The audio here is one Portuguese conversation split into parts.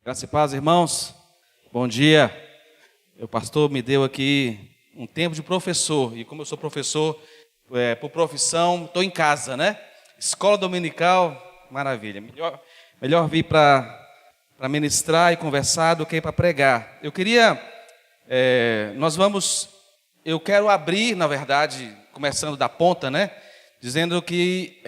Graça e paz, irmãos. Bom dia. O pastor me deu aqui um tempo de professor. E como eu sou professor por profissão, estou em casa, né? Escola dominical, maravilha. Melhor vir para ministrar e conversar do que para pregar. Eu quero abrir, na verdade, começando da ponta, né? Dizendo que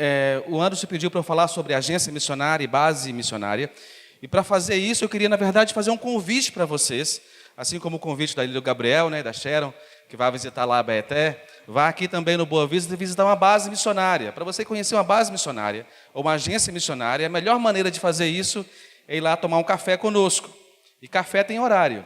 o Anderson pediu para eu falar sobre agência missionária e base missionária. E para fazer isso, eu queria, na verdade, fazer um convite para vocês, assim como o convite do Gabriel, né, da Sharon, que vai visitar lá a Baeté, vá aqui também no Boa Vista visitar uma base missionária. Para você conhecer uma base missionária ou uma agência missionária, a melhor maneira de fazer isso é ir lá tomar um café conosco. E café tem horário.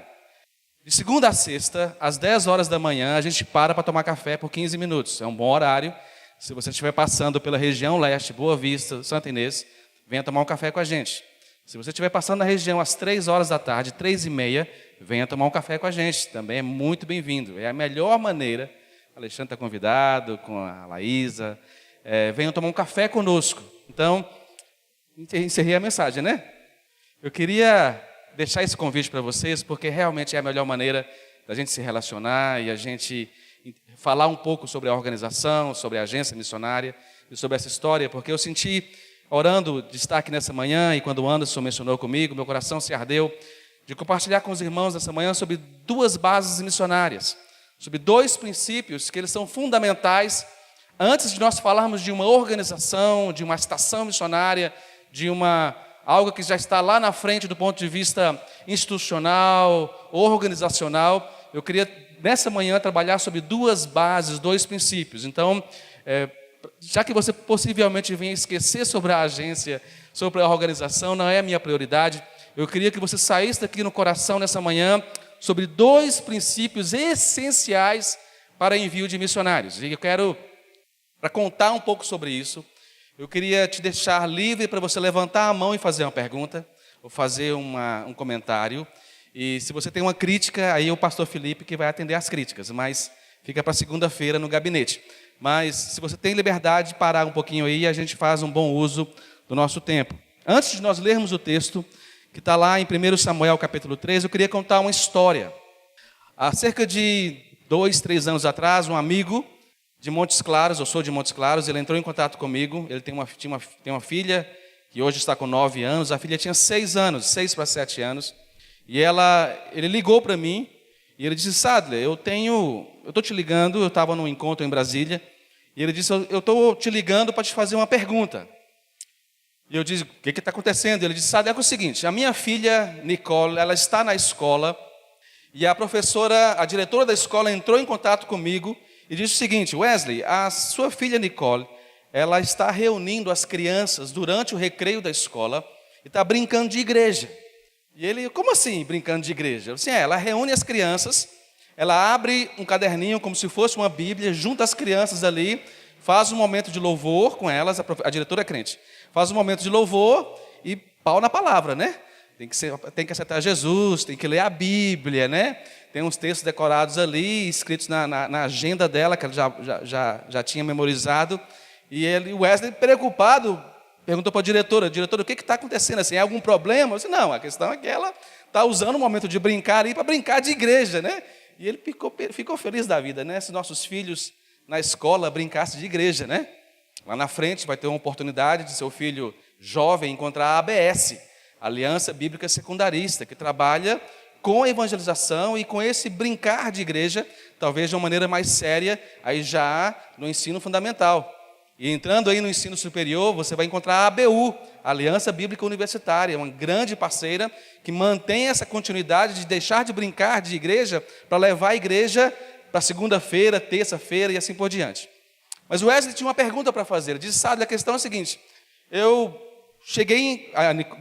De segunda a sexta, às 10 horas da manhã, a gente para tomar café por 15 minutos. É um bom horário. Se você estiver passando pela região leste, Boa Vista, Santa Inês, venha tomar um café com a gente. Se você estiver passando na região às 3 horas da tarde, 3h30, venha tomar um café com a gente. Também é muito bem-vindo. É a melhor maneira. O Alexandre está convidado, com a Laísa. Venham tomar um café conosco. Então, encerrei a mensagem, né? Eu queria deixar esse convite para vocês, porque realmente é a melhor maneira da gente se relacionar e a gente falar um pouco sobre a organização, sobre a agência missionária e sobre essa história, porque eu senti, orando de estar aqui nessa manhã, e quando o Anderson mencionou comigo, meu coração se ardeu de compartilhar com os irmãos nessa manhã sobre 2 bases missionárias, sobre 2 princípios que eles são fundamentais antes de nós falarmos de uma organização, de uma estação missionária, de algo que já está lá na frente do ponto de vista institucional, organizacional. Eu queria, nessa manhã, trabalhar sobre 2 bases, 2 princípios. Então, já que você possivelmente venha esquecer sobre a agência, sobre a organização, não é a minha prioridade, eu queria que você saísse daqui no coração nessa manhã sobre 2 princípios essenciais para envio de missionários. E eu quero, para contar um pouco sobre isso, eu queria te deixar livre para você levantar a mão e fazer uma pergunta, ou fazer um comentário. E se você tem uma crítica, aí é o pastor Felipe que vai atender as críticas, mas fica para segunda-feira no gabinete. Mas se você tem liberdade de parar um pouquinho aí, a gente faz um bom uso do nosso tempo. Antes de nós lermos o texto, que está lá em 1 Samuel capítulo 3, eu queria contar uma história. Há cerca de 2, 3 anos atrás, um amigo de Montes Claros, eu sou de Montes Claros, ele entrou em contato comigo, ele tem uma filha, que hoje está com 9 anos, a filha tinha 6 anos, 6 para 7 anos, e ele ligou para mim, e ele disse: Sadler, eu estou te ligando, eu estava num encontro em Brasília, e ele disse: eu estou te ligando para te fazer uma pergunta. E eu disse: o que está acontecendo? Ele disse: Sadler, é o seguinte, a minha filha, Nicole, ela está na escola, e a diretora da escola entrou em contato comigo, e disse o seguinte: Wesley, a sua filha Nicole, ela está reunindo as crianças durante o recreio da escola, e está brincando de igreja. E ele: como assim, brincando de igreja? Eu disse: ela reúne as crianças, ela abre um caderninho como se fosse uma Bíblia, junta as crianças ali, faz um momento de louvor com elas, a diretora é crente, faz um momento de louvor e pau na palavra, né? Tem que aceitar Jesus, tem que ler a Bíblia, né? Tem uns textos decorados ali, escritos na agenda dela, que ela já tinha memorizado. E o Wesley, preocupado, perguntou para a diretora: o que está acontecendo? Assim, é algum problema? Eu disse: não, a questão é que ela está usando o momento de brincar aí para brincar de igreja, né? E ele ficou feliz da vida, né? Se nossos filhos na escola brincassem de igreja, né? Lá na frente vai ter uma oportunidade de seu filho jovem encontrar a ABS, Aliança Bíblica Secundarista, que trabalha com a evangelização e com esse brincar de igreja, talvez de uma maneira mais séria, aí já no ensino fundamental. E entrando aí no ensino superior, você vai encontrar a ABU, Aliança Bíblica Universitária, uma grande parceira que mantém essa continuidade de deixar de brincar de igreja para levar a igreja para segunda-feira, terça-feira e assim por diante. Mas o Wesley tinha uma pergunta para fazer. Ele disse: Sadler, a questão é a seguinte, eu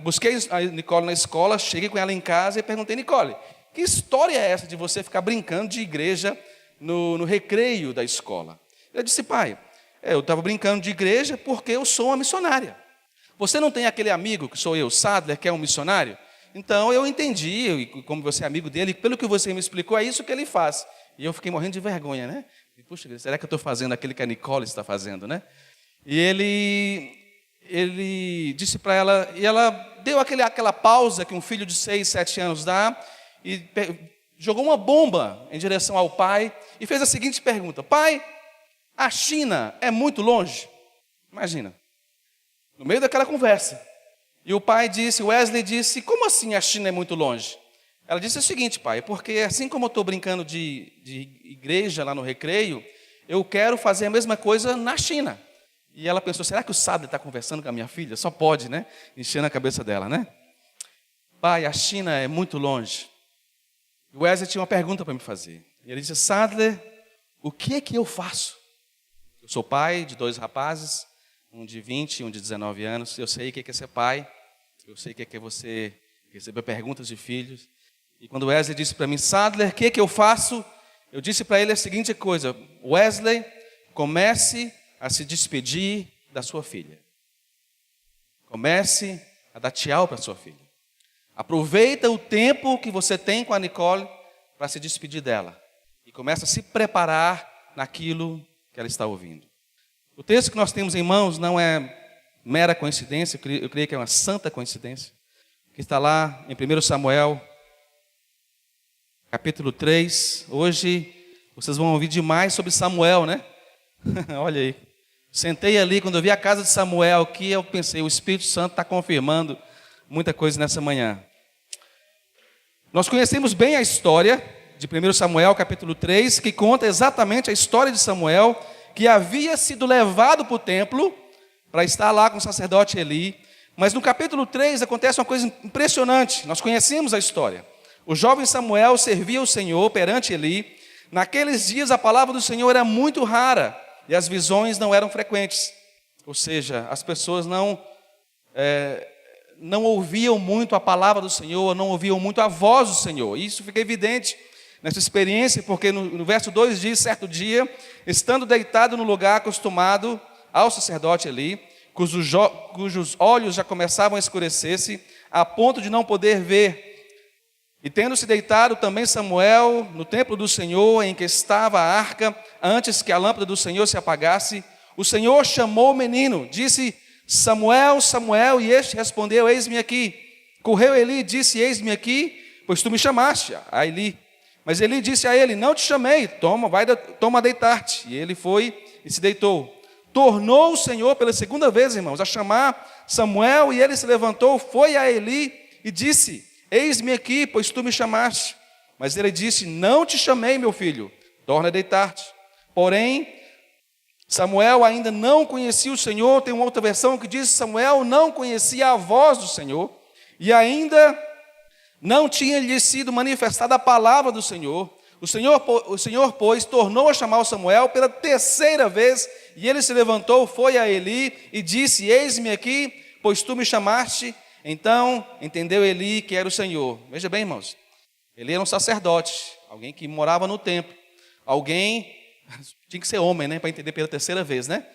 busquei a Nicole na escola, cheguei com ela em casa e perguntei: Nicole, que história é essa de você ficar brincando de igreja no recreio da escola? Ela disse: pai, eu estava brincando de igreja porque eu sou uma missionária. Você não tem aquele amigo que sou eu, Sadler, que é um missionário? Então eu entendi, e como você é amigo dele, pelo que você me explicou, é isso que ele faz. E eu fiquei morrendo de vergonha, né? Puxa, será que eu estou fazendo aquilo que a Nicole está fazendo, né? E ele disse para ela, e ela deu aquela pausa que um filho de 6, 7 anos dá, e jogou uma bomba em direção ao pai, e fez a seguinte pergunta: pai, a China é muito longe? Imagina, no meio daquela conversa. E o pai disse, Wesley disse, como assim a China é muito longe? Ela disse o seguinte, pai, porque assim como eu estou brincando de igreja lá no recreio, eu quero fazer a mesma coisa na China. E ela pensou, será que o Sadler está conversando com a minha filha? Só pode, né? Enchendo a cabeça dela, né? Pai, a China é muito longe. E o Wesley tinha uma pergunta para me fazer. E ele disse, Sadler, o que é que eu faço? Eu sou pai de 2 rapazes, um de 20 e um de 19 anos. Eu sei o que é ser pai. Eu sei o que é você receber perguntas de filhos. E quando o Wesley disse para mim, Sadler, o que é que eu faço? Eu disse para ele a seguinte coisa, Wesley, comece a se despedir da sua filha. Comece a dar tchau para a sua filha. Aproveita o tempo que você tem com a Nicole para se despedir dela. E comece a se preparar naquilo que ela está ouvindo. O texto que nós temos em mãos não é mera coincidência, eu creio que é uma santa coincidência, que está lá em 1 Samuel, capítulo 3. Hoje vocês vão ouvir demais sobre Samuel, né? Olha aí. Sentei ali, quando eu vi a casa de Samuel aqui, eu pensei, o Espírito Santo está confirmando muita coisa nessa manhã. Nós conhecemos bem a história de 1 Samuel, capítulo 3, que conta exatamente a história de Samuel, que havia sido levado para o templo, para estar lá com o sacerdote Eli. Mas no capítulo 3 acontece uma coisa impressionante. Nós conhecemos a história. O jovem Samuel servia o Senhor perante Eli. Naqueles dias a palavra do Senhor era muito rara e as visões não eram frequentes. Ou seja, as pessoas não ouviam muito a palavra do Senhor, não ouviam muito a voz do Senhor. Isso fica evidente nessa experiência, porque no verso 2 diz, certo dia, estando deitado no lugar acostumado ao sacerdote Eli, cujos olhos já começavam a escurecer-se, a ponto de não poder ver. E tendo-se deitado também Samuel no templo do Senhor, em que estava a arca, antes que a lâmpada do Senhor se apagasse, o Senhor chamou o menino, disse, Samuel, Samuel, e este respondeu, eis-me aqui. Correu Eli e disse, eis-me aqui, pois tu me chamaste, a Eli. Mas Eli disse a ele, não te chamei, toma deitar-te. E ele foi e se deitou. Tornou o Senhor pela segunda vez, irmãos, a chamar Samuel, e ele se levantou, foi a Eli e disse, eis-me aqui, pois tu me chamaste. Mas ele disse, não te chamei, meu filho, torna a deitar-te. Porém, Samuel ainda não conhecia o Senhor. Tem uma outra versão que diz, Samuel não conhecia a voz do Senhor, e ainda não tinha lhe sido manifestada a palavra do Senhor. O Senhor, pois, tornou a chamar o Samuel pela terceira vez, e ele se levantou, foi a Eli e disse, eis-me aqui, pois tu me chamaste. Então entendeu Eli que era o Senhor. Veja bem, irmãos, Eli era um sacerdote, alguém que morava no templo, alguém, tinha que ser homem, né, para entender pela terceira vez, né?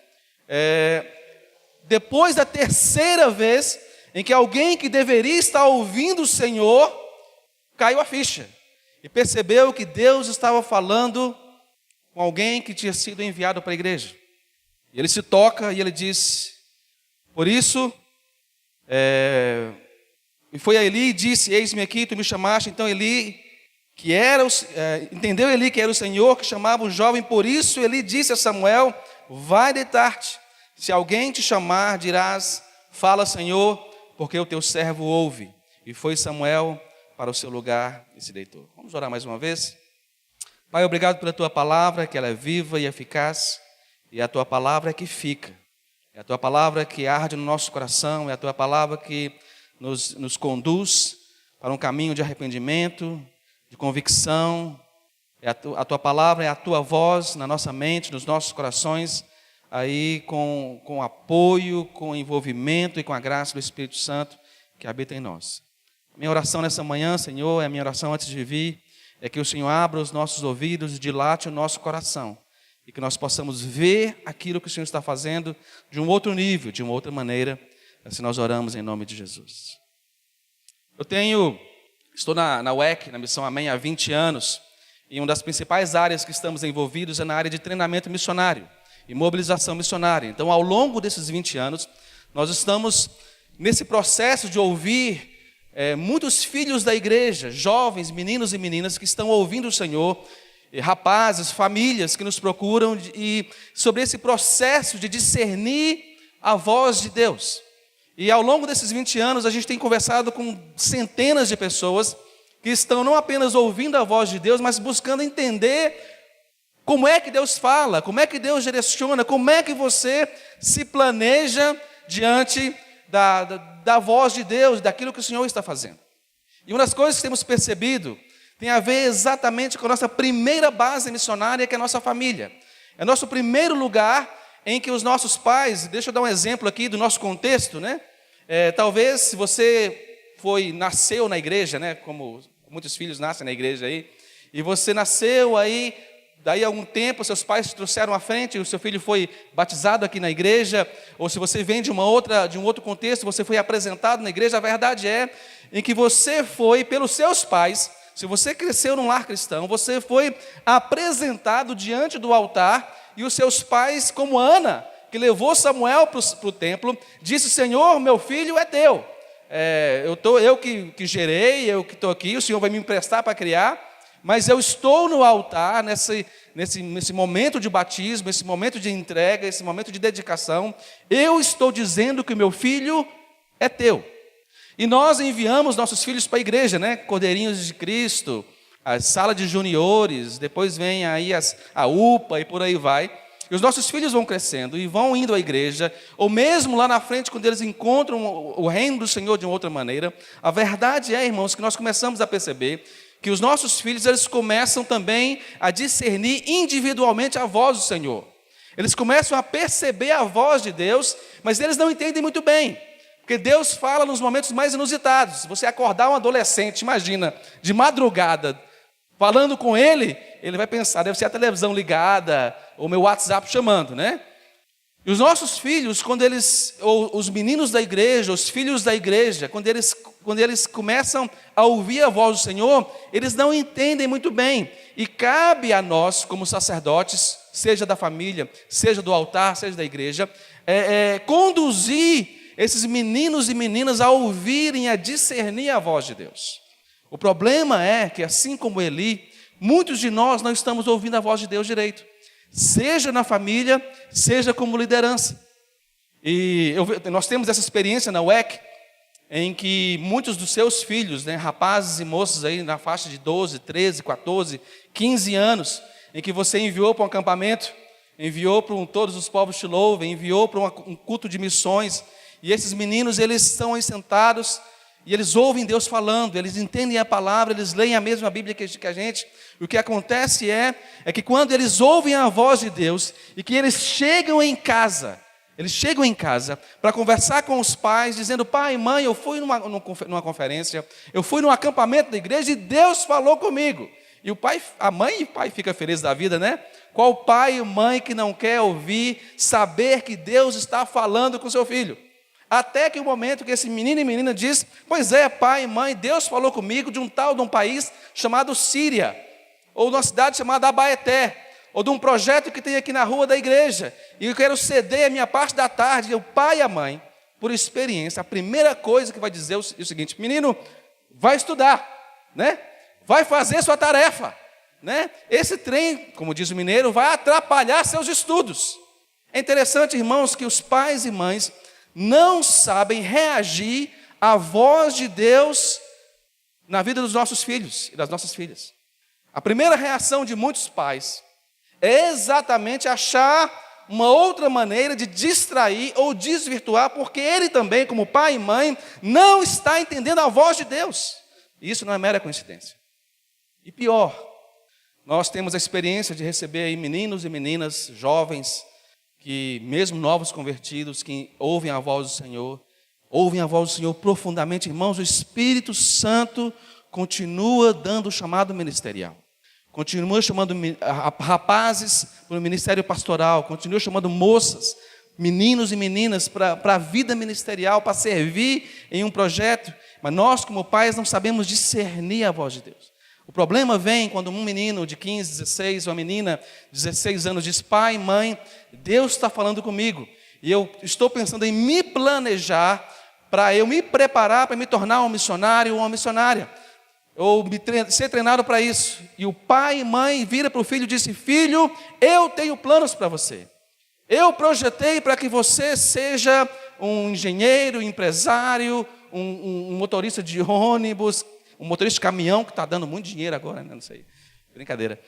Depois da terceira vez, em que alguém que deveria estar ouvindo o Senhor, caiu a ficha, e percebeu que Deus estava falando com alguém que tinha sido enviado para a igreja. E ele se toca e ele diz, por isso, e foi a Eli e disse, eis-me aqui, tu me chamaste. Então Eli, entendeu Eli que era o Senhor que chamava o jovem, por isso Eli disse a Samuel, vai deitar-te, se alguém te chamar, dirás, fala Senhor, porque o teu servo ouve. E foi Samuel para o seu lugar e se deitou. Vamos orar mais uma vez? Pai, obrigado pela tua palavra, que ela é viva e eficaz, e a tua palavra é que fica. É a tua palavra que arde no nosso coração, é a tua palavra que nos conduz para um caminho de arrependimento, de convicção. A tua palavra é a tua voz na nossa mente, nos nossos corações, aí com apoio, com envolvimento e com a graça do Espírito Santo que habita em nós. Minha oração nessa manhã, Senhor, é a minha oração antes de vir, é que o Senhor abra os nossos ouvidos e dilate o nosso coração, e que nós possamos ver aquilo que o Senhor está fazendo de um outro nível, de uma outra maneira, assim nós oramos em nome de Jesus. Estou na UEC, na Missão Amém, há 20 anos, e uma das principais áreas que estamos envolvidos é na área de treinamento missionário e mobilização missionária. Então, ao longo desses 20 anos, Nós estamos nesse processo de ouvir muitos filhos da igreja, jovens, meninos e meninas que estão ouvindo o Senhor, rapazes, famílias que nos procuram, e sobre esse processo de discernir a voz de Deus. E ao longo desses 20 anos, a gente tem conversado com centenas de pessoas que estão não apenas ouvindo a voz de Deus, mas buscando entender como é que Deus fala, como é que Deus direciona, como é que você se planeja diante da voz de Deus, daquilo que o Senhor está fazendo. E uma das coisas que temos percebido tem a ver exatamente com a nossa primeira base missionária, que é a nossa família. É nosso primeiro lugar em que os nossos pais, deixa eu dar um exemplo aqui do nosso contexto, né? Talvez se você nasceu na igreja, né? Como muitos filhos nascem na igreja aí, e você nasceu aí, daí a algum tempo seus pais te trouxeram à frente, o seu filho foi batizado aqui na igreja, ou se você vem de um outro contexto, você foi apresentado na igreja. A verdade é em que você foi, pelos seus pais, se você cresceu num lar cristão, você foi apresentado diante do altar, e os seus pais, como Ana, que levou Samuel para o templo, disse: Senhor, meu filho é teu. Eu que gerei, eu que estou aqui, o Senhor vai me emprestar para criar, mas eu estou no altar, nesse momento de batismo, esse momento de entrega, esse momento de dedicação, eu estou dizendo que o meu filho é teu. E nós enviamos nossos filhos para a igreja, né? Cordeirinhos de Cristo, a sala de juniores, depois vem aí a UPA e por aí vai. E os nossos filhos vão crescendo e vão indo à igreja, ou mesmo lá na frente, quando eles encontram o reino do Senhor de uma outra maneira. A verdade é, irmãos, que nós começamos a perceber que os nossos filhos, eles começam também a discernir individualmente a voz do Senhor. Eles começam a perceber a voz de Deus, mas eles não entendem muito bem, porque Deus fala nos momentos mais inusitados. Se você acordar um adolescente, imagina, de madrugada, falando com ele, ele vai pensar: deve ser a televisão ligada, ou meu WhatsApp chamando, né? E os nossos filhos, ou os meninos da igreja, os filhos da igreja, quando eles começam a ouvir a voz do Senhor, eles não entendem muito bem. E cabe a nós, como sacerdotes, seja da família, seja do altar, seja da igreja, conduzir esses meninos e meninas a ouvirem, a discernir a voz de Deus. O problema é que, assim como Eli, muitos de nós não estamos ouvindo a voz de Deus direito, seja na família, seja como liderança. E nós temos essa experiência na UEC, em que muitos dos seus filhos, né, rapazes e moças aí na faixa de 12, 13, 14, 15 anos, em que você enviou para um acampamento, enviou para Todos os Povos Te Louvem, enviou para um culto de missões, e esses meninos, eles estão aí sentados, e eles ouvem Deus falando, eles entendem a palavra, eles leem a mesma Bíblia que a gente. O que acontece é que quando eles ouvem a voz de Deus, e que eles chegam em casa para conversar com os pais, dizendo: pai, mãe, eu fui numa conferência, eu fui num acampamento da igreja e Deus falou comigo. E a mãe e o pai ficam felizes da vida, né? Qual pai e mãe que não quer ouvir, saber que Deus está falando com seu filho? Até que o momento que esse menino e menina diz: pois é, pai e mãe, Deus falou comigo de um país chamado Síria, ou de uma cidade chamada Abaeté, ou de um projeto que tem aqui na rua da igreja, e eu quero ceder a minha parte da tarde. E o pai e a mãe, por experiência, a primeira coisa que vai dizer é o seguinte: menino, vai estudar, né? Vai fazer sua tarefa, né? Esse trem, como diz o mineiro, vai atrapalhar seus estudos. É interessante, irmãos, que os pais e mães não sabem reagir à voz de Deus na vida dos nossos filhos e das nossas filhas. A primeira reação de muitos pais é exatamente achar uma outra maneira de distrair ou desvirtuar, porque ele também, como pai e mãe, não está entendendo a voz de Deus. Isso não é mera coincidência. E pior, nós temos a experiência de receber aí meninos e meninas, jovens, que mesmo novos convertidos, que ouvem a voz do Senhor profundamente. Irmãos, o Espírito Santo continua dando o chamado ministerial, continua chamando rapazes para o ministério pastoral, continua chamando moças, meninos e meninas para a vida ministerial, para servir em um projeto, mas nós como pais não sabemos discernir a voz de Deus. O problema vem quando um menino de 15, 16, ou uma menina de 16 anos diz: pai, mãe, Deus está falando comigo. E eu estou pensando em me planejar para eu me preparar para me tornar um missionário ou uma missionária. Ou ser treinado para isso. E o pai e mãe vira para o filho e disse: filho, eu tenho planos para você. Eu projetei para que você seja um engenheiro, empresário, um motorista de ônibus, um motorista de caminhão, que está dando muito dinheiro agora, né? Não sei, brincadeira.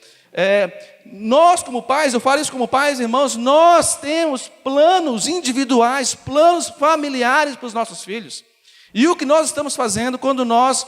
Nós como pais, eu falo isso como pais, irmãos, nós temos planos individuais, planos familiares para os nossos filhos. E o que nós estamos fazendo quando nós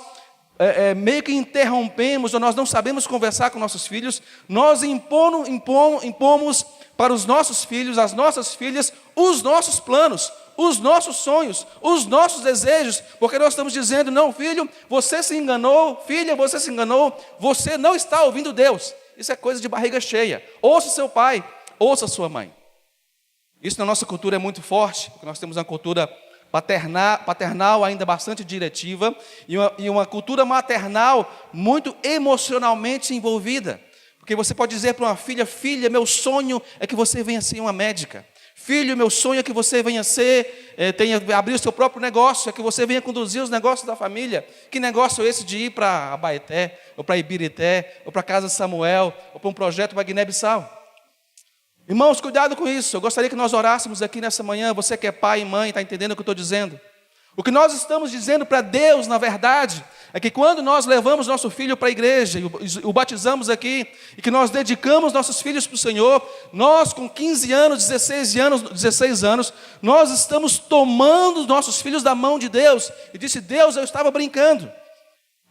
meio que interrompemos, ou nós não sabemos conversar com nossos filhos, nós impomos para os nossos filhos, as nossas filhas, os nossos planos, os nossos sonhos, os nossos desejos, porque nós estamos dizendo: não, filho, você se enganou, filha, você se enganou, você não está ouvindo Deus. Isso é coisa de barriga cheia. Ouça seu pai, ouça sua mãe. Isso na nossa cultura é muito forte, porque nós temos uma cultura paternal ainda bastante diretiva, e uma cultura maternal muito emocionalmente envolvida. Porque você pode dizer para uma filha: filha, meu sonho é que você venha ser uma médica. Filho, meu sonho é que você venha abrir o seu próprio negócio, é que você venha conduzir os negócios da família. Que negócio é esse de ir para Abaeté, ou para Ibirité, ou para a Casa de Samuel, ou para um projeto para Guiné-Bissau? Irmãos, cuidado com isso. Eu gostaria que nós orássemos aqui nessa manhã. Você que é pai e mãe, está entendendo o que eu estou dizendo? O que nós estamos dizendo para Deus, na verdade, é que quando nós levamos nosso filho para a igreja, e o batizamos aqui, e que nós dedicamos nossos filhos para o Senhor, nós com 15 anos, 16 anos, nós estamos tomando nossos filhos da mão de Deus. E disse: Deus, eu estava brincando.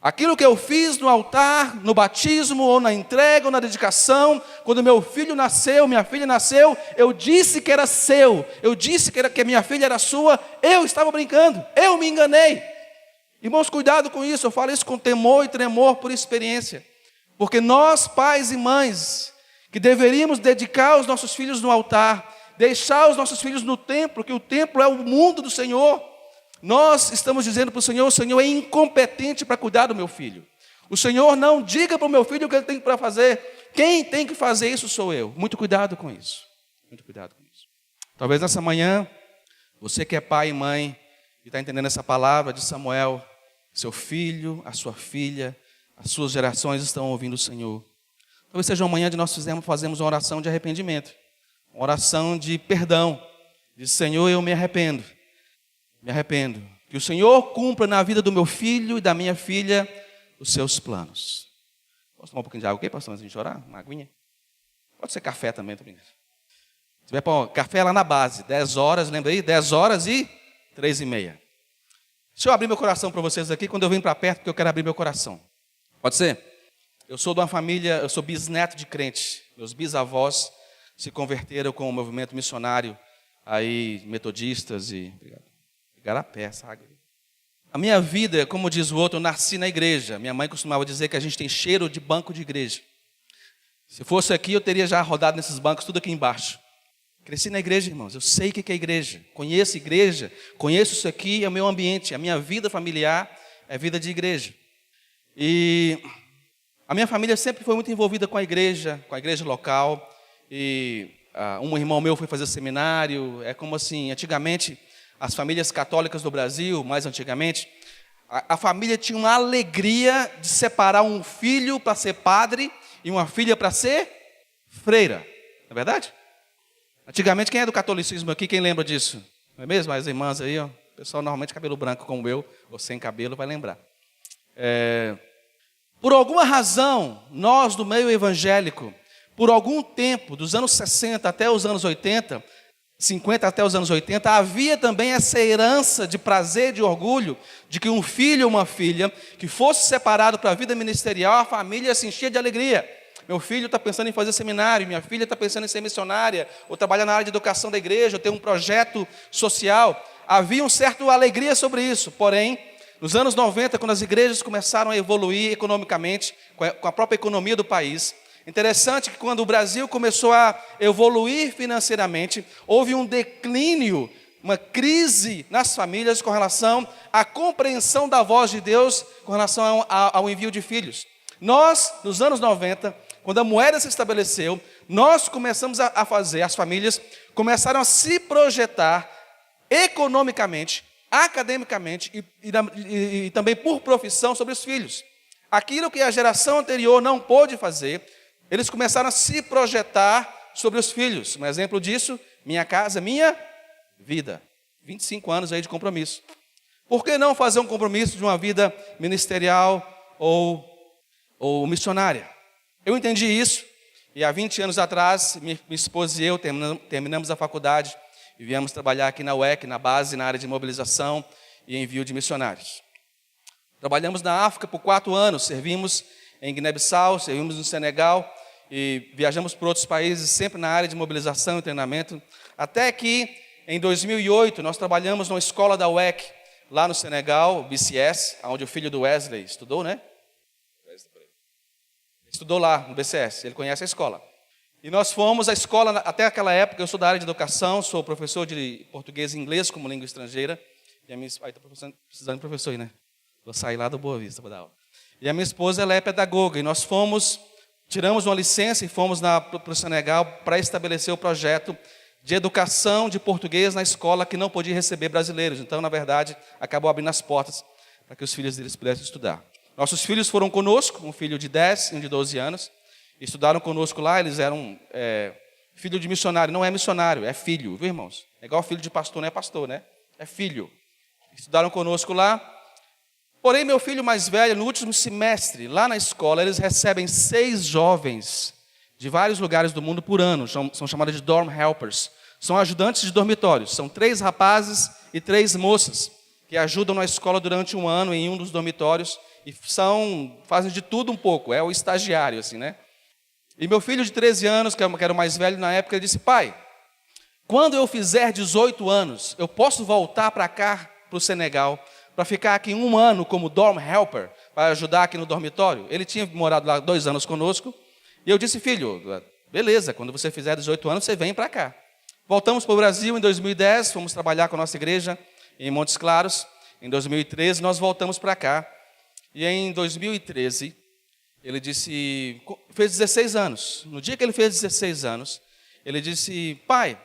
Aquilo que eu fiz no altar, no batismo, ou na entrega, ou na dedicação, quando meu filho nasceu, minha filha nasceu, eu disse que era seu, eu disse que a minha filha era sua, eu estava brincando, eu me enganei. Irmãos, cuidado com isso, eu falo isso com temor e tremor por experiência, porque nós, pais e mães, que deveríamos dedicar os nossos filhos no altar, deixar os nossos filhos no templo, que o templo é o mundo do Senhor, nós estamos dizendo para o Senhor: o Senhor é incompetente para cuidar do meu filho. O Senhor não diga para o meu filho o que ele tem para fazer. Quem tem que fazer isso sou eu. Muito cuidado com isso. Muito cuidado com isso. Talvez nessa manhã, você que é pai e mãe, e está entendendo essa palavra de Samuel, seu filho, a sua filha, as suas gerações estão ouvindo o Senhor. Talvez seja uma manhã de nós fazemos uma oração de arrependimento. Uma oração de perdão. Diz: Senhor, eu me arrependo. Me arrependo. Que o Senhor cumpra na vida do meu filho e da minha filha os seus planos. Posso tomar um pouquinho de água aqui, pastor, antes de orar? Uma aguinha? Pode ser café também, tô brincando. Você vai pôr café lá na base, 10 horas, lembra aí? 10 horas e 3h30. Deixa eu abrir meu coração para vocês aqui, quando eu venho para perto, porque eu quero abrir meu coração. Pode ser? Eu sou de uma família, eu sou bisneto de crente. Meus bisavós se converteram com o movimento missionário, aí metodistas e... Obrigado. Igarapé, sabe? A minha vida, como diz o outro, eu nasci na igreja. Minha mãe costumava dizer que a gente tem cheiro de banco de igreja. Se fosse aqui, eu teria já rodado nesses bancos, tudo aqui embaixo. Cresci na igreja, irmãos. Eu sei o que é igreja. Conheço igreja, conheço isso aqui, é o meu ambiente. A minha vida familiar é vida de igreja. E a minha família sempre foi muito envolvida com a igreja local. E um irmão meu foi fazer seminário. É como assim, antigamente... As famílias católicas do Brasil, mais antigamente, a família tinha uma alegria de separar um filho para ser padre e uma filha para ser freira. Não é verdade? Antigamente, quem é do catolicismo aqui, quem lembra disso? Não é mesmo? As irmãs aí, ó, o pessoal normalmente cabelo branco como eu, ou sem cabelo, vai lembrar. Por alguma razão, nós do meio evangélico, por algum tempo, dos anos 60 até os anos 80... 50 até os anos 80, havia também essa herança de prazer, de orgulho, de que um filho ou uma filha que fosse separado para a vida ministerial, a família se enchia de alegria. Meu filho está pensando em fazer seminário, minha filha está pensando em ser missionária, ou trabalhar na área de educação da igreja, ou ter um projeto social. Havia uma certa alegria sobre isso, porém, nos anos 90, quando as igrejas começaram a evoluir economicamente, com a própria economia do país, interessante que quando o Brasil começou a evoluir financeiramente, houve um declínio, uma crise nas famílias com relação à compreensão da voz de Deus, com relação ao envio de filhos. Nós, nos anos 90, quando a moeda se estabeleceu, nós começamos a fazer, as famílias começaram a se projetar economicamente, academicamente e também por profissão sobre os filhos. Aquilo que a geração anterior não pôde fazer, eles começaram a se projetar sobre os filhos. Um exemplo disso, minha casa, minha vida. 25 anos aí de compromisso. Por que não fazer um compromisso de uma vida ministerial ou missionária? Eu entendi isso, e há 20 anos atrás, minha esposa e eu terminamos a faculdade e viemos trabalhar aqui na UEC, na base, na área de mobilização e envio de missionários. Trabalhamos na África por 4 anos, servimos em Guiné-Bissau, servimos no Senegal e viajamos por outros países, sempre na área de mobilização e treinamento, até que em 2008 nós trabalhamos numa escola da UEC, lá no Senegal, BCS, onde o filho do Wesley estudou, né? Estudou lá no BCS, ele conhece a escola. E nós fomos à escola, até aquela época, eu sou da área de educação, sou professor de português e inglês como língua estrangeira. E a minha esposa, está precisando de professor aí, né? Vou sair lá do Boa Vista para dar aula. E a minha esposa, ela é pedagoga, e nós tiramos uma licença e fomos para o Senegal para estabelecer o projeto de educação de português na escola que não podia receber brasileiros. Então, na verdade, acabou abrindo as portas para que os filhos deles pudessem estudar. Nossos filhos foram conosco, um filho de 10 e um de 12 anos, estudaram conosco lá, eles eram filho de missionário, não é missionário, é filho, viu, irmãos? É igual filho de pastor, não é pastor, né? É filho. Estudaram conosco lá. Porém, meu filho mais velho, no último semestre, lá na escola, eles recebem 6 jovens de vários lugares do mundo por ano, são chamados de dorm helpers, são ajudantes de dormitórios, são 3 rapazes e 3 moças, que ajudam na escola durante um ano em um dos dormitórios, e fazem de tudo um pouco, é o estagiário, assim, né? E meu filho de 13 anos, que era o mais velho na época, ele disse: pai, quando eu fizer 18 anos, eu posso voltar para cá, para o Senegal, para ficar aqui 1 ano como dorm helper, para ajudar aqui no dormitório? Ele tinha morado lá 2 anos conosco, e eu disse: filho, beleza, quando você fizer 18 anos, você vem para cá. Voltamos para o Brasil em 2010, fomos trabalhar com a nossa igreja em Montes Claros. Em 2013, nós voltamos para cá. E em 2013, ele fez 16 anos. No dia que ele fez 16 anos, ele disse: pai,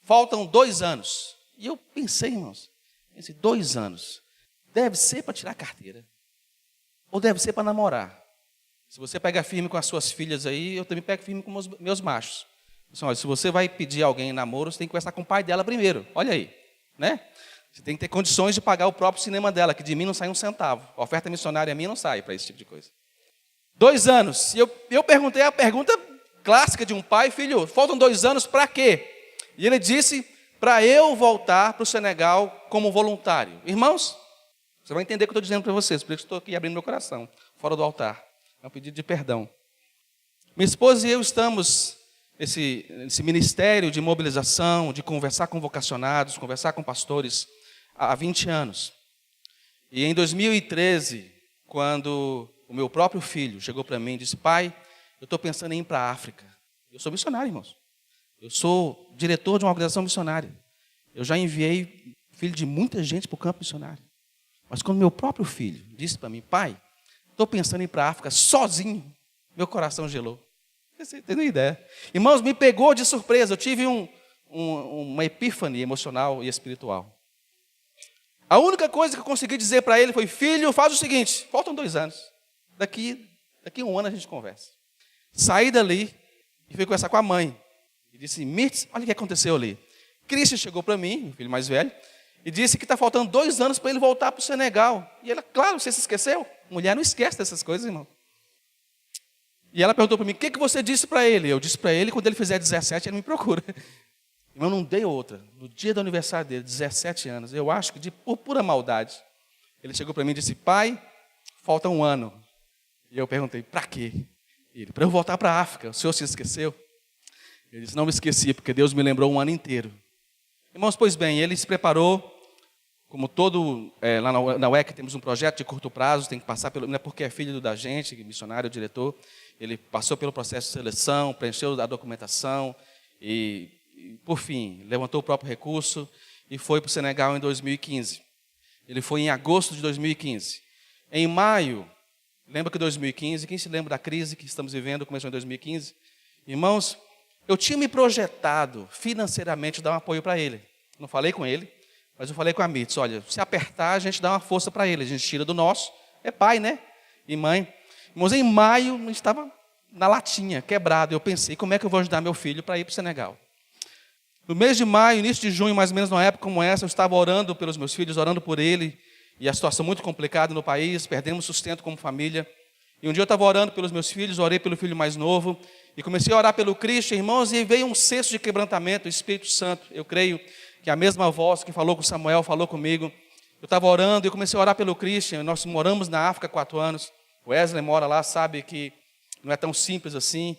faltam 2 anos. E eu pensei, irmãos, 2 anos, deve ser para tirar a carteira, ou deve ser para namorar. Se você pega firme com as suas filhas aí, eu também pego firme com os meus machos. Olha, se você vai pedir alguém em namoro, você tem que conversar com o pai dela primeiro, olha aí, né? Você tem que ter condições de pagar o próprio cinema dela, que de mim não sai 1 centavo. A oferta missionária minha não sai para esse tipo de coisa. 2 anos. E eu perguntei a pergunta clássica de um pai: filho, faltam 2 anos para quê? E ele disse: para eu voltar para o Senegal como voluntário. Irmãos, você vai entender o que eu estou dizendo para vocês, por isso estou aqui abrindo meu coração, fora do altar. É um pedido de perdão. Minha esposa e eu estamos nesse ministério de mobilização, de conversar com vocacionados, conversar com pastores, há 20 anos. E em 2013, quando o meu próprio filho chegou para mim e disse: pai, eu estou pensando em ir para a África. Eu sou missionário, irmãos. Eu sou diretor de uma organização missionária. Eu já enviei filho de muita gente para o campo missionário. Mas quando meu próprio filho disse para mim: pai, estou pensando em ir para a África sozinho, meu coração gelou. Você tem ideia. Irmãos, me pegou de surpresa. Eu tive uma epífania emocional e espiritual. A única coisa que eu consegui dizer para ele foi: filho, faz o seguinte, faltam 2 anos. Daqui 1 ano a gente conversa. Saí dali e fui conversar com a mãe. E disse: Mirtz, olha o que aconteceu ali. Christian chegou para mim, meu filho mais velho, e disse que está faltando 2 anos para ele voltar para o Senegal. E ela: claro, você se esqueceu? Mulher não esquece dessas coisas, irmão. E ela perguntou para mim: o que você disse para ele? Eu disse para ele: quando ele fizer 17, ele me procura. Eu não dei outra. No dia do aniversário dele, 17 anos, eu acho que por pura maldade, ele chegou para mim e disse: pai, falta 1 ano. E eu perguntei: para quê? Ele: para eu voltar para a África. O senhor se esqueceu? Ele disse: não me esqueci, porque Deus me lembrou 1 ano inteiro. Irmãos, pois bem, ele se preparou, como lá na UEC temos um projeto de curto prazo, tem que passar pelo, não é porque é filho da gente, missionário, diretor, ele passou pelo processo de seleção, preencheu a documentação e por fim, levantou o próprio recurso e foi para o Senegal em 2015. Ele foi em agosto de 2015. Em maio, Lembra que 2015, quem se lembra da crise que estamos vivendo, começou em 2015? Irmãos, eu tinha me projetado financeiramente dar um apoio para ele. Não falei com ele, mas eu falei com a Mitz, olha, se apertar, a gente dá uma força para ele, a gente tira do nosso, é pai, né? E mãe. Irmãos, em maio, a gente estava na latinha, quebrado. Eu pensei, como é que eu vou ajudar meu filho para ir para o Senegal? No mês de maio, início de junho, mais ou menos numa época como essa, eu estava orando pelos meus filhos, orando por ele, e a situação muito complicada no país, perdemos sustento como família. E um dia eu estava orando pelos meus filhos, orei pelo filho mais novo, e comecei a orar pelo Cristo, irmãos, e veio um senso de quebrantamento, o Espírito Santo. Eu creio que a mesma voz que falou com Samuel, falou comigo. Eu estava orando e eu comecei a orar pelo Christian. Nós moramos na África há 4 anos. O Wesley mora lá, sabe que não é tão simples assim.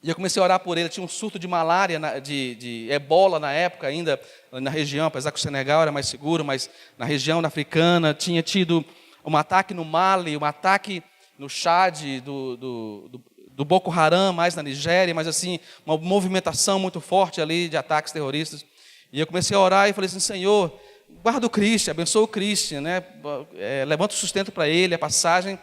E eu comecei a orar por ele. Tinha um surto de malária, de ebola na época ainda, na região, apesar que o Senegal era mais seguro, mas na região africana tinha tido um ataque no Mali, um ataque no Chad, do Boko Haram, mais na Nigéria, mas assim, uma movimentação muito forte ali de ataques terroristas. E eu comecei a orar e falei assim, Senhor, guarda o Christian, abençoa o Christian, né? Levanta o sustento para ele, a passagem.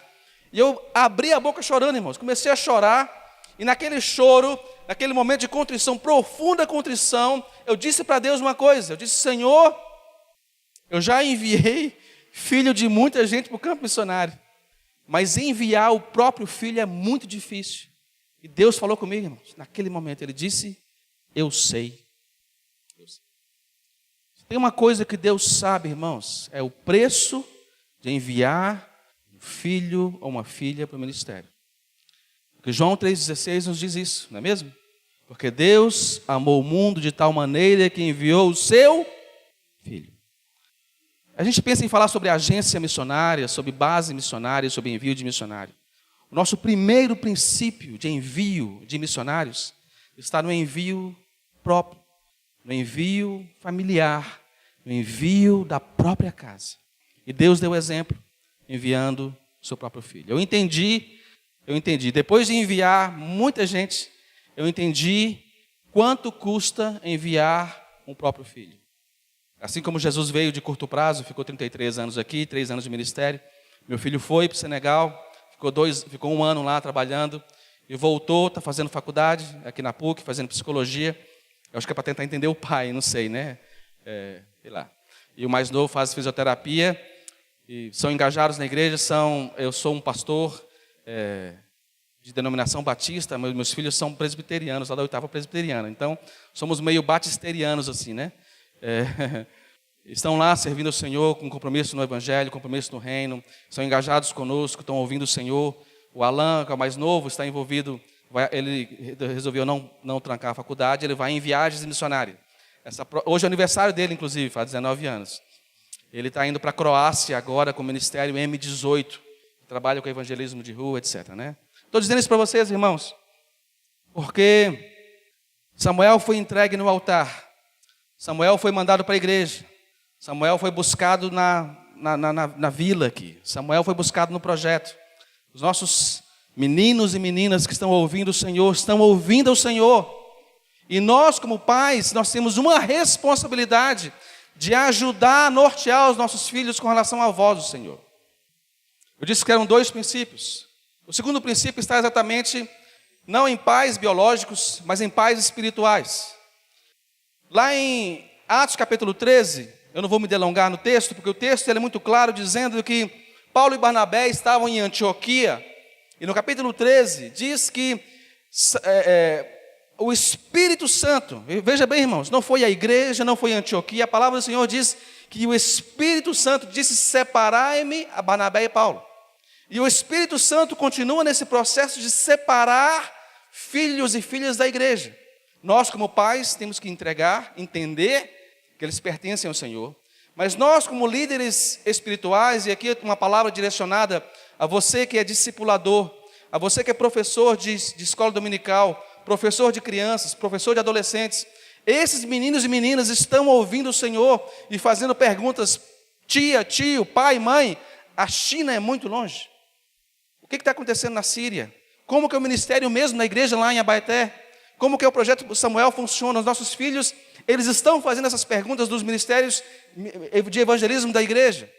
E eu abri a boca chorando, irmãos. Comecei a chorar, e naquele choro, naquele momento de contrição, profunda contrição, eu disse para Deus uma coisa. Eu disse, Senhor, eu já enviei filho de muita gente para o campo missionário, mas enviar o próprio filho é muito difícil. E Deus falou comigo, irmãos, naquele momento. Ele disse, eu sei. Tem uma coisa que Deus sabe, irmãos, é o preço de enviar um filho ou uma filha para o ministério. Porque João 3,16 nos diz isso, não é mesmo? Porque Deus amou o mundo de tal maneira que enviou o seu filho. A gente pensa em falar sobre agência missionária, sobre base missionária, sobre envio de missionário. O nosso primeiro princípio de envio de missionários está no envio próprio, no envio familiar, no envio da própria casa. E Deus deu exemplo, enviando o seu próprio filho. Eu entendi, depois de enviar muita gente, eu entendi quanto custa enviar um próprio filho. Assim como Jesus veio de curto prazo, ficou 33 anos aqui, 3 anos de ministério. Meu filho foi para o Senegal, ficou 1 ano lá trabalhando, e voltou, está fazendo faculdade, aqui na PUC, fazendo psicologia. Eu acho que é para tentar entender o pai, não sei, né? Sei lá. E o mais novo faz fisioterapia, e são engajados na igreja, eu sou um pastor de denominação batista, meus filhos são presbiterianos, lá da 8ª presbiteriana, então somos meio batisterianos assim, né? Estão lá servindo ao Senhor com compromisso no Evangelho, compromisso no reino, são engajados conosco, estão ouvindo o Senhor. O Alan, que é o mais novo, está envolvido, ele resolveu não trancar a faculdade, ele vai em viagens missionárias. Hoje é o aniversário dele, inclusive, faz 19 anos. Ele está indo para a Croácia agora com o ministério M18, trabalha com evangelismo de rua, etc. Né? Estou dizendo isso para vocês, irmãos, porque Samuel foi entregue no altar, Samuel foi mandado para a igreja, Samuel foi buscado na vila aqui, Samuel foi buscado no projeto. Os nossos meninos e meninas que estão ouvindo o Senhor, estão ouvindo o Senhor. E nós, como pais, nós temos uma responsabilidade de ajudar a nortear os nossos filhos com relação à voz do Senhor. Eu disse que eram 2 princípios. O segundo princípio está exatamente não em pais biológicos, mas em pais espirituais. Lá em Atos capítulo 13, eu não vou me delongar no texto, porque o texto ele é muito claro, dizendo que Paulo e Barnabé estavam em Antioquia, e no capítulo 13 diz que o Espírito Santo, veja bem, irmãos, não foi a igreja, não foi a Antioquia, a palavra do Senhor diz que o Espírito Santo disse, separai-me a Barnabé e Paulo. E o Espírito Santo continua nesse processo de separar filhos e filhas da igreja. Nós, como pais, temos que entender que eles pertencem ao Senhor. Mas nós, como líderes espirituais, e aqui uma palavra direcionada a você que é discipulador, a você que é professor de escola dominical, professor de crianças, professor de adolescentes, esses meninos e meninas estão ouvindo o Senhor e fazendo perguntas, tia, tio, pai, mãe, a China é muito longe. O que está acontecendo na Síria? Como que é o ministério mesmo na igreja lá em Abaeté? Como que é o projeto Samuel funciona? Os nossos filhos, eles estão fazendo essas perguntas dos ministérios de evangelismo da igreja.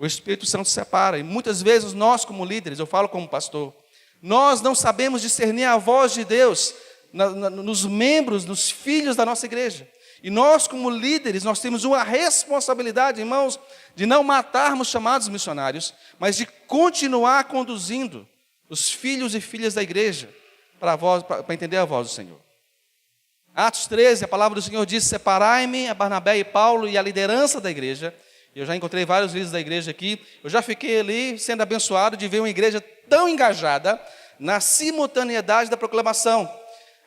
O Espírito Santo separa. E muitas vezes nós, como líderes, eu falo como pastor, nós não sabemos discernir a voz de Deus nos membros, nos filhos da nossa igreja. E nós, como líderes, nós temos uma responsabilidade, irmãos, de não matarmos chamados missionários, mas de continuar conduzindo os filhos e filhas da igreja para entender a voz do Senhor. Atos 13, a palavra do Senhor diz: separai-me a Barnabé e Paulo e a liderança da igreja. Eu já encontrei vários líderes da igreja aqui. Eu já fiquei ali sendo abençoado de ver uma igreja tão engajada na simultaneidade da proclamação.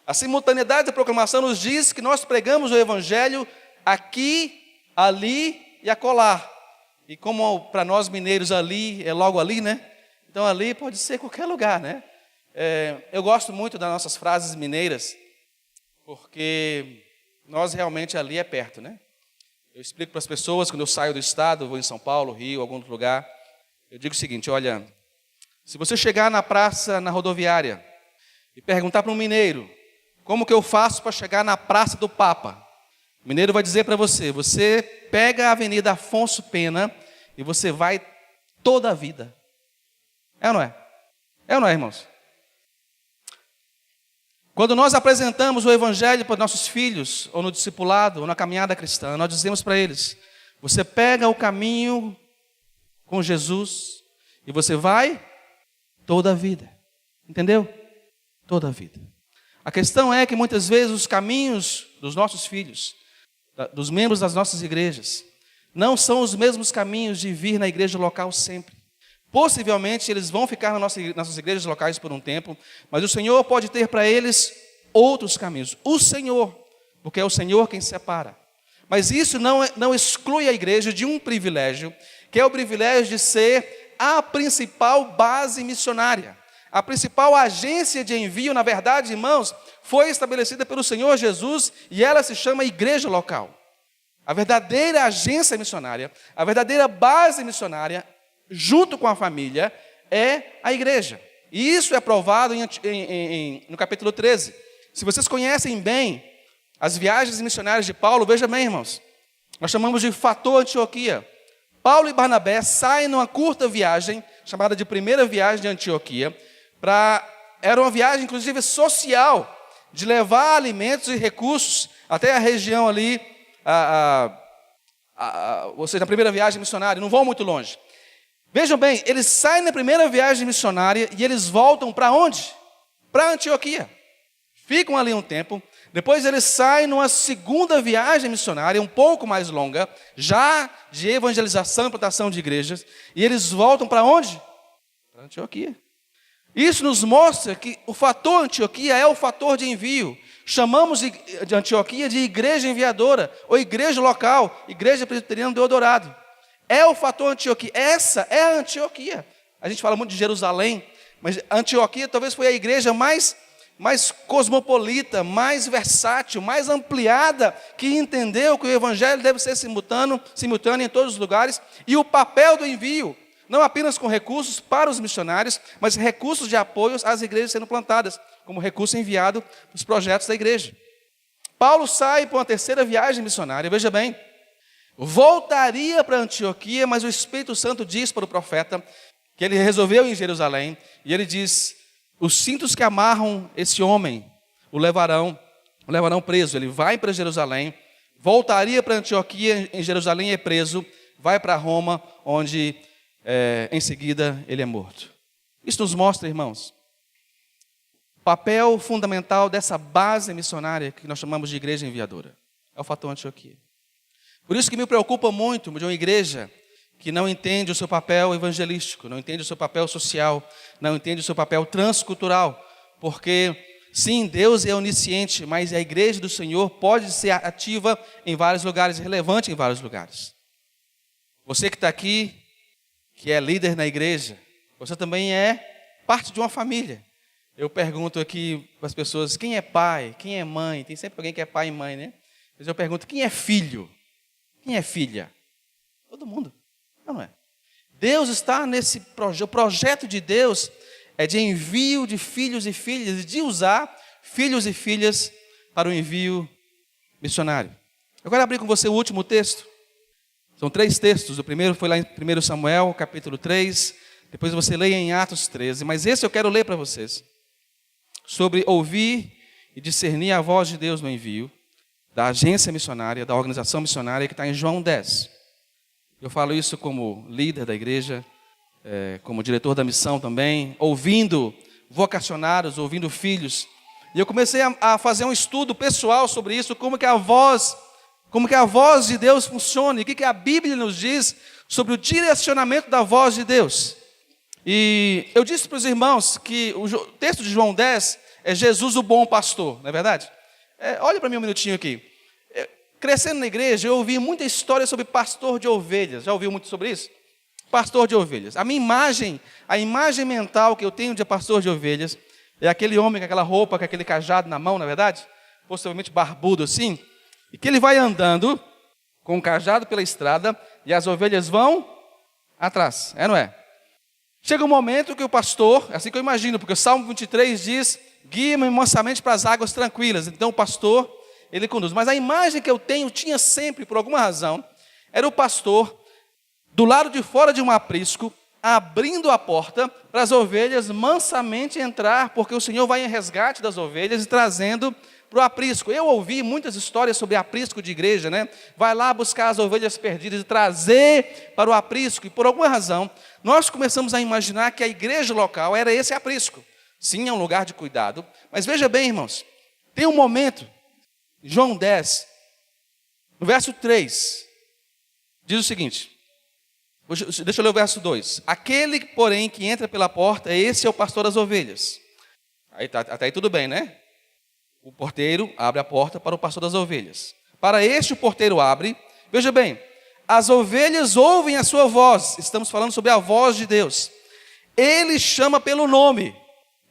A simultaneidade da proclamação nos diz que nós pregamos o evangelho aqui, ali e acolá. E como para nós mineiros ali é logo ali, né? Então ali pode ser qualquer lugar, né? Eu gosto muito das nossas frases mineiras, porque nós realmente ali é perto, né? Eu explico para as pessoas, quando eu saio do estado, vou em São Paulo, Rio, algum outro lugar, eu digo o seguinte: olha, se você chegar na praça, na rodoviária, e perguntar para um mineiro, como que eu faço para chegar na Praça do Papa? O mineiro vai dizer para você: você pega a Avenida Afonso Pena e você vai toda a vida. É ou não é? É ou não é, irmãos? Quando nós apresentamos o evangelho para nossos filhos, ou no discipulado, ou na caminhada cristã, nós dizemos para eles: você pega o caminho com Jesus e você vai toda a vida. Entendeu? Toda a vida. A questão é que muitas vezes os caminhos dos nossos filhos, dos membros das nossas igrejas, não são os mesmos caminhos de vir na igreja local sempre. Possivelmente eles vão ficar nas nossas igrejas locais por um tempo, mas o Senhor pode ter para eles outros caminhos. O Senhor, porque é o Senhor quem separa. Mas isso não exclui a igreja de um privilégio, que é o privilégio de ser a principal base missionária. A principal agência de envio, na verdade, irmãos, foi estabelecida pelo Senhor Jesus e ela se chama igreja local. A verdadeira agência missionária, a verdadeira base missionária, junto com a família, é a igreja. E isso é provado no capítulo 13. Se vocês conhecem bem as viagens missionárias de Paulo, veja bem, irmãos, nós chamamos de fator Antioquia. Paulo e Barnabé saem numa curta viagem, chamada de primeira viagem de Antioquia, era uma viagem, inclusive, social, de levar alimentos e recursos até a região ali, ou seja, a primeira viagem missionária, não vão muito longe. Vejam bem, eles saem na primeira viagem missionária e eles voltam para onde? Para Antioquia. Ficam ali um tempo, depois eles saem numa segunda viagem missionária, um pouco mais longa, já de evangelização e plantação de igrejas, e eles voltam para onde? Para Antioquia. Isso nos mostra que o fator Antioquia é o fator de envio. Chamamos de Antioquia de igreja enviadora, ou igreja local, igreja presbiteriana do Eldorado. É o fator Antioquia, essa é a Antioquia. A gente fala muito de Jerusalém, mas Antioquia talvez foi a igreja mais cosmopolita, mais versátil, mais ampliada, que entendeu que o evangelho deve ser simultâneo em todos os lugares, e o papel do envio, não apenas com recursos para os missionários, mas recursos de apoio às igrejas sendo plantadas, como recurso enviado para os projetos da igreja. Paulo sai para uma terceira viagem missionária, veja bem, voltaria para Antioquia, mas o Espírito Santo diz para o profeta que ele resolveu ir em Jerusalém, e ele diz: os cintos que amarram esse homem o levarão preso. Ele vai para Jerusalém, voltaria para Antioquia, em Jerusalém é preso, vai para Roma, onde em seguida ele é morto. Isso nos mostra, irmãos, o papel fundamental dessa base missionária que nós chamamos de igreja enviadora. É o fator Antioquia. Por isso que me preocupa muito de uma igreja que não entende o seu papel evangelístico, não entende o seu papel social, não entende o seu papel transcultural, porque sim, Deus é onisciente, mas a igreja do Senhor pode ser ativa em vários lugares, relevante em vários lugares. Você que está aqui, que é líder na igreja, você também é parte de uma família. Eu pergunto aqui para as pessoas: quem é pai? Quem é mãe? Tem sempre alguém que é pai e mãe, né? Mas eu pergunto: quem é filho? Quem é filha? Todo mundo. Não é? Deus está nesse projeto. O projeto de Deus é de envio de filhos e filhas, de usar filhos e filhas para o envio missionário. Eu quero abrir com você o último texto. São 3 textos. O primeiro foi lá em 1 Samuel, capítulo 3. Depois você leia em Atos 13. Mas esse eu quero ler para vocês. Sobre ouvir e discernir a voz de Deus no envio, da agência missionária, da organização missionária, que está em João 10. Eu falo isso como líder da igreja, como diretor da missão também, ouvindo vocacionários, ouvindo filhos. E eu comecei a fazer um estudo pessoal sobre isso, como que a voz de Deus funciona, e o que a Bíblia nos diz sobre o direcionamento da voz de Deus. E eu disse para os irmãos que o texto de João 10 é Jesus o bom pastor, não é verdade? Olha para mim um minutinho aqui. Crescendo na igreja, eu ouvi muita história sobre pastor de ovelhas. Já ouviu muito sobre isso? Pastor de ovelhas. A imagem mental que eu tenho de pastor de ovelhas é aquele homem com aquela roupa, com aquele cajado na mão, não é verdade? Possivelmente barbudo assim. E que ele vai andando com o cajado pela estrada e as ovelhas vão atrás. Não é? Chega um momento que o pastor, assim que eu imagino, porque o Salmo 23 diz: guia-me mansamente para as águas tranquilas. Então o pastor, ele conduz. Mas a imagem que eu tinha sempre, por alguma razão, era o pastor do lado de fora de um aprisco, abrindo a porta para as ovelhas mansamente entrar, porque o Senhor vai em resgate das ovelhas e trazendo para o aprisco. Eu ouvi muitas histórias sobre aprisco de igreja, né? Vai lá buscar as ovelhas perdidas e trazer para o aprisco. E por alguma razão, nós começamos a imaginar que a igreja local era esse aprisco. Sim, é um lugar de cuidado. Mas veja bem, irmãos, tem um momento, João 10, no verso 3, diz o seguinte, deixa eu ler o verso 2. Aquele, porém, que entra pela porta, esse é o pastor das ovelhas. Até aí tudo bem, né? O porteiro abre a porta para o pastor das ovelhas. Para este o porteiro abre. Veja bem, as ovelhas ouvem a sua voz. Estamos falando sobre a voz de Deus. Ele chama pelo nome.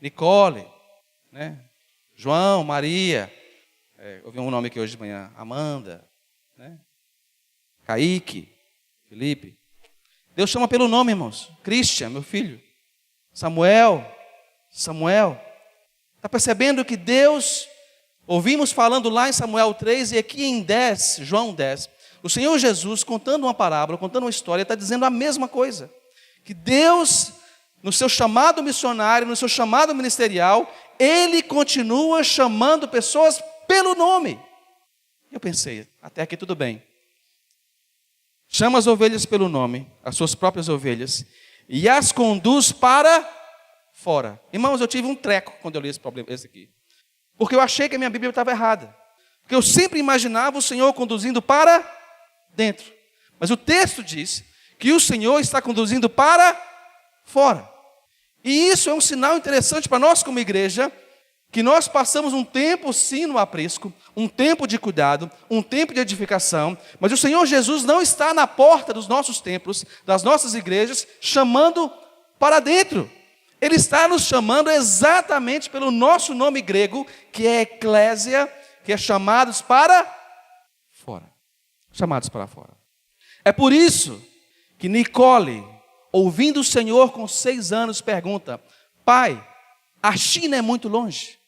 Nicole, né? João, Maria. Eu vi um nome aqui hoje de manhã. Amanda, né? Kaique, Felipe. Deus chama pelo nome, irmãos. Christian, meu filho. Samuel. Está percebendo que Deus... Ouvimos falando lá em Samuel 3 e aqui em 10, João 10, o Senhor Jesus, contando uma parábola, contando uma história, está dizendo a mesma coisa. Que Deus, no seu chamado missionário, no seu chamado ministerial, Ele continua chamando pessoas pelo nome. Eu pensei, até aqui tudo bem. Chama as ovelhas pelo nome, as suas próprias ovelhas, e as conduz para fora. Irmãos, eu tive um treco quando eu li esse aqui. Porque eu achei que a minha Bíblia estava errada. Porque eu sempre imaginava o Senhor conduzindo para dentro. Mas o texto diz que o Senhor está conduzindo para fora. E isso é um sinal interessante para nós como igreja, que nós passamos um tempo sim no aprisco, um tempo de cuidado, um tempo de edificação, mas o Senhor Jesus não está na porta dos nossos templos, das nossas igrejas, chamando para dentro. Ele está nos chamando exatamente pelo nosso nome grego, que é eclésia, que é chamados para fora. Chamados para fora. É por isso que Nicole, ouvindo o Senhor com 6 anos, pergunta: pai, a China é muito longe?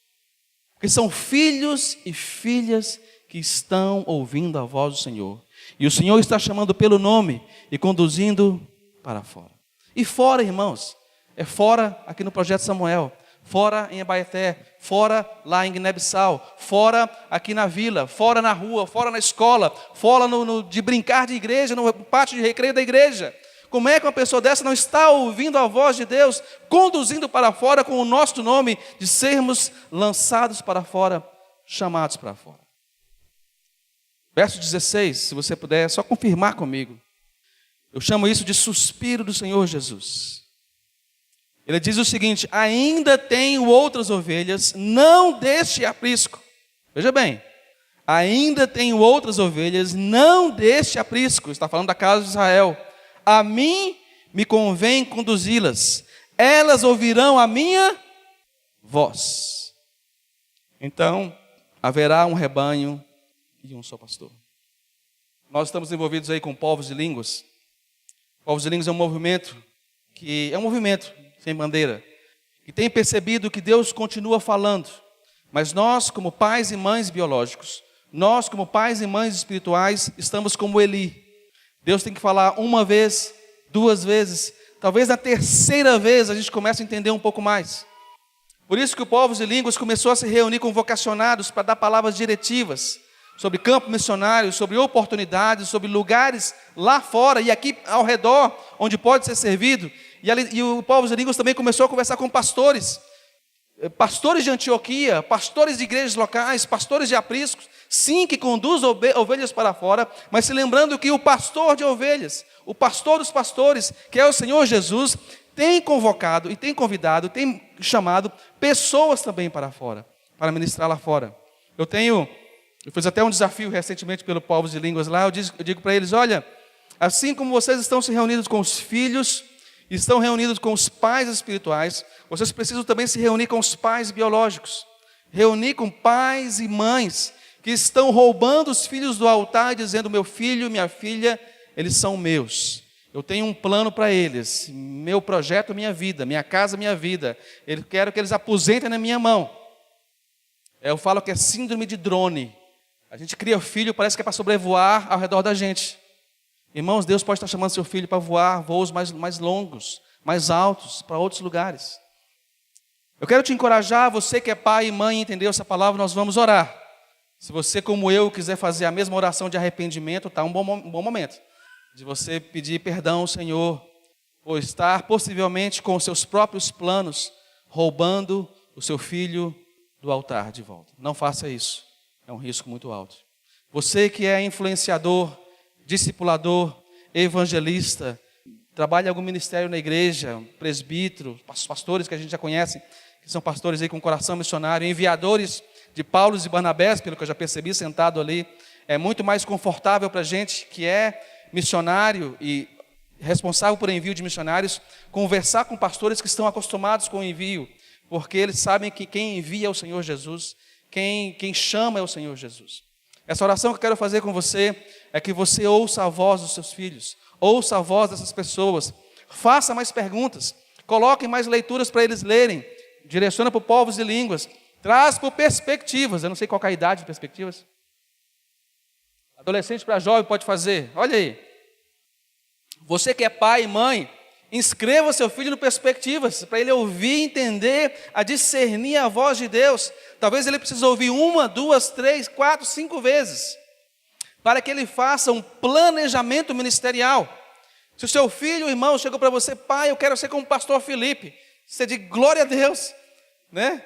Porque são filhos e filhas que estão ouvindo a voz do Senhor. E o Senhor está chamando pelo nome e conduzindo para fora. E fora, irmãos, é fora aqui no Projeto Samuel, fora em Abaeté, fora lá em Guiné-Bissau, fora aqui na vila, fora na rua, fora na escola, fora de brincar de igreja, no pátio de recreio da igreja. Como é que uma pessoa dessa não está ouvindo a voz de Deus, conduzindo para fora com o nosso nome, de sermos lançados para fora, chamados para fora? Verso 16, se você puder, só confirmar comigo. Eu chamo isso de suspiro do Senhor Jesus. Ele diz o seguinte: ainda tenho outras ovelhas, não deste aprisco. Veja bem, ainda tenho outras ovelhas, não deste aprisco. Está falando da casa de Israel. A mim me convém conduzi-las. Elas ouvirão a minha voz. Então, haverá um rebanho e um só pastor. Nós estamos envolvidos aí com povos de línguas. Povos de línguas é um movimento sem bandeira, que tem percebido que Deus continua falando, mas nós, como pais e mães biológicos, nós, como pais e mães espirituais, estamos como Eli, Deus tem que falar uma vez, 2 vezes, talvez na 3ª vez a gente comece a entender um pouco mais. Por isso que o Povos e Línguas começou a se reunir com vocacionados para dar palavras diretivas sobre campo missionário, sobre oportunidades, sobre lugares lá fora e aqui ao redor, onde pode ser servido. E o Povos e Línguas também começou a conversar com pastores de Antioquia, pastores de igrejas locais, pastores de apriscos, sim, que conduz ovelhas para fora, mas se lembrando que o pastor de ovelhas, o pastor dos pastores, que é o Senhor Jesus, tem convocado e tem convidado, tem chamado pessoas também para fora, para ministrar lá fora. Eu fiz até um desafio recentemente pelo Povos e Línguas lá, eu digo para eles, olha, assim como vocês estão se reunidos com os filhos, estão reunidos com os pais espirituais, vocês precisam também se reunir com os pais biológicos, reunir com pais e mães que estão roubando os filhos do altar, dizendo, meu filho, minha filha, eles são meus, eu tenho um plano para eles, meu projeto, minha vida, minha casa, minha vida, eu quero que eles aposentem na minha mão. Eu falo que é síndrome de drone, a gente cria filho, parece que é para sobrevoar ao redor da gente. Irmãos, Deus pode estar chamando seu filho para voar voos mais longos, mais altos, para outros lugares. Eu quero te encorajar, você que é pai e mãe, entendeu essa palavra, nós vamos orar. Se você, como eu, quiser fazer a mesma oração de arrependimento, está um bom momento de você pedir perdão ao Senhor, por estar possivelmente com os seus próprios planos, roubando o seu filho do altar de volta. Não faça isso, é um risco muito alto. Você que é influenciador, discipulador, evangelista, trabalha em algum ministério na igreja, presbítero, pastores que a gente já conhece, que são pastores aí com coração missionário, enviadores de Paulo e Barnabés, pelo que eu já percebi sentado ali, é muito mais confortável para a gente que é missionário e responsável por envio de missionários, conversar com pastores que estão acostumados com o envio, porque eles sabem que quem envia é o Senhor Jesus, quem chama é o Senhor Jesus. Essa oração que eu quero fazer com você é que você ouça a voz dos seus filhos, ouça a voz dessas pessoas, faça mais perguntas, coloque mais leituras para eles lerem, direciona para Povos e Línguas, traz por perspectivas, eu não sei qual é a idade de perspectivas. Adolescente para jovem pode fazer, olha aí. Você que é pai e mãe, inscreva seu filho no Perspectivas, para ele ouvir, entender, a discernir a voz de Deus. Talvez ele precise ouvir 1, 2, 3, 4, 5 vezes, para que ele faça um planejamento ministerial. Se o seu filho, irmão, chegou para você, pai, eu quero ser como o pastor Felipe, você diz, glória a Deus, né?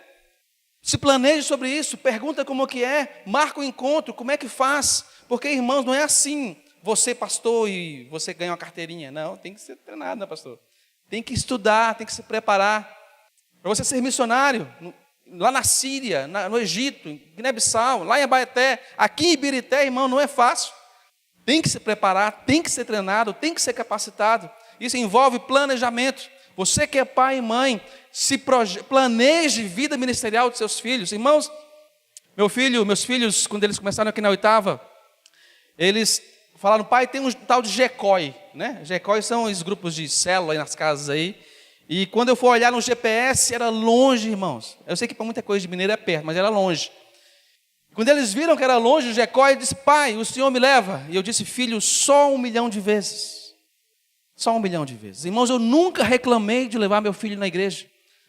Se planeje sobre isso, pergunta como que é, marca o encontro, como é que faz, porque, irmãos, não é assim, você pastor e você ganha uma carteirinha, não, tem que ser treinado, né, pastor? Tem que estudar, tem que se preparar, para você ser missionário, lá na Síria, no Egito, em Guiné-Bissau, lá em Abaeté, aqui em Ibirité, irmão, não é fácil, tem que se preparar, tem que ser treinado, tem que ser capacitado, isso envolve planejamento. Você que é pai e mãe, planeje vida ministerial dos seus filhos. Irmãos, meus filhos, quando eles começaram aqui na 8ª, eles falaram, pai, tem um tal de GECOI, né? GECOI são os grupos de célula aí nas casas aí. E quando eu for olhar no GPS, era longe, irmãos. Eu sei que para muita coisa de mineiro é perto, mas era longe. Quando eles viram que era longe, o GECOI disse, pai, o senhor me leva? E eu disse, filho, só 1 milhão de vezes. Só 1 milhão de vezes. Irmãos, eu nunca reclamei de levar meu filho na igreja,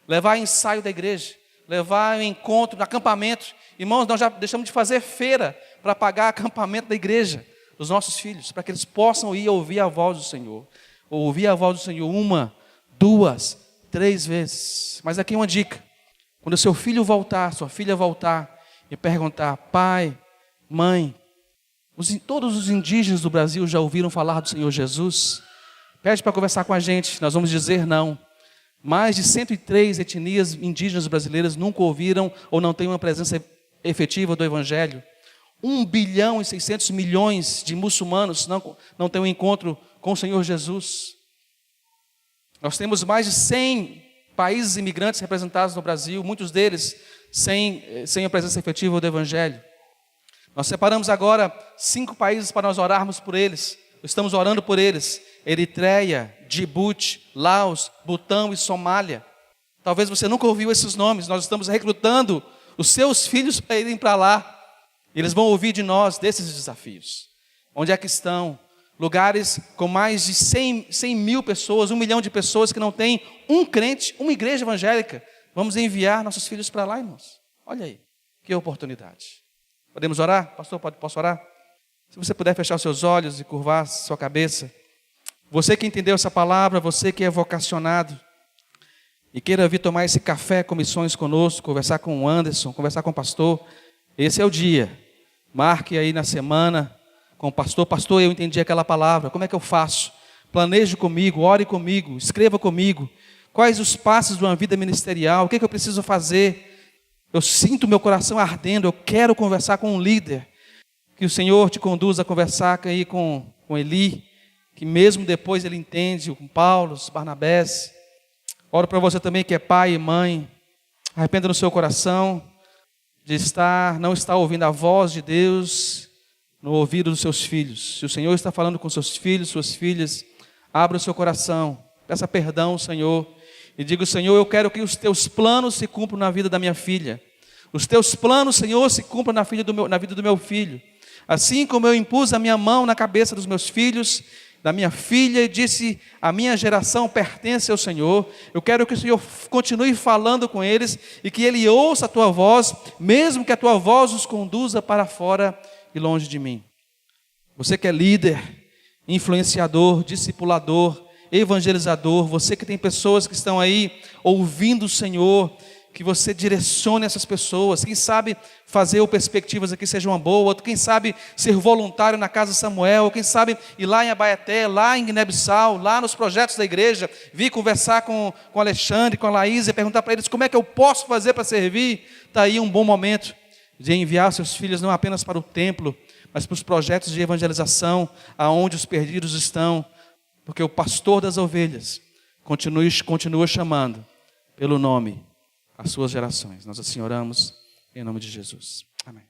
levar ensaio da igreja, levar em encontro, no acampamento. Irmãos, nós já deixamos de fazer feira para pagar acampamento da igreja dos nossos filhos, para que eles possam ir ouvir a voz do Senhor. Ouvir a voz do Senhor 1, 2, 3 vezes. Mas aqui uma dica. Quando o seu filho voltar, sua filha voltar e perguntar, pai, mãe, todos os indígenas do Brasil já ouviram falar do Senhor Jesus? Pede para conversar com a gente, nós vamos dizer não. Mais de 103 etnias indígenas brasileiras nunca ouviram ou não têm uma presença efetiva do Evangelho. 1 bilhão e 600 milhões de muçulmanos não têm um encontro com o Senhor Jesus. Nós temos mais de 100 países imigrantes representados no Brasil, muitos deles sem a presença efetiva do Evangelho. Nós separamos agora 5 países para nós orarmos por eles. Estamos orando por eles. Eritreia, Djibouti, Laos, Butão e Somália. Talvez você nunca ouviu esses nomes. Nós estamos recrutando os seus filhos para irem para lá. Eles vão ouvir de nós desses desafios. Onde é que estão? lugares com mais de 100 mil pessoas, 1 milhão de pessoas que não tem um crente, uma igreja evangélica. Vamos enviar nossos filhos para lá, irmãos. Olha aí, que oportunidade. Podemos orar? Pastor, posso orar? Se você puder fechar os seus olhos e curvar sua cabeça. Você que entendeu essa palavra, você que é vocacionado e queira vir tomar esse café com missões conosco, conversar com o Anderson, conversar com o pastor, esse é o dia. Marque aí na semana com o pastor. Pastor, eu entendi aquela palavra, como é que eu faço? Planeje comigo, ore comigo, escreva comigo. Quais os passos de uma vida ministerial? O que eu preciso fazer? Eu sinto meu coração ardendo, eu quero conversar com um líder. Que o Senhor te conduza a conversar aí com Eli, que mesmo depois ele entende, com Paulo, os Barnabés. Oro para você também que é pai e mãe. Arrependa no seu coração de não estar ouvindo a voz de Deus no ouvido dos seus filhos. Se o Senhor está falando com seus filhos, suas filhas, abra o seu coração, peça perdão, Senhor, e diga: Senhor, eu quero que os teus planos se cumpram na vida da minha filha. Os teus planos, Senhor, se cumpram na vida do meu filho. Assim como eu impus a minha mão na cabeça dos meus filhos, da minha filha, e disse: a minha geração pertence ao Senhor. Eu quero que o Senhor continue falando com eles e que ele ouça a tua voz, mesmo que a tua voz os conduza para fora e longe de mim. Você que é líder, influenciador, discipulador, evangelizador, você que tem pessoas que estão aí ouvindo o Senhor, que você direcione essas pessoas. Quem sabe fazer o Perspectivas aqui seja uma boa, quem sabe ser voluntário na Casa Samuel, quem sabe ir lá em Abaeté, lá em Guiné-Bissau, lá nos projetos da igreja, vir conversar com o Alexandre, com a Laís e perguntar para eles como é que eu posso fazer para servir. Está aí um bom momento de enviar seus filhos não apenas para o templo, mas para os projetos de evangelização, aonde os perdidos estão, porque o pastor das ovelhas continua chamando pelo nome as suas gerações. Nós assim oramos em nome de Jesus. Amém.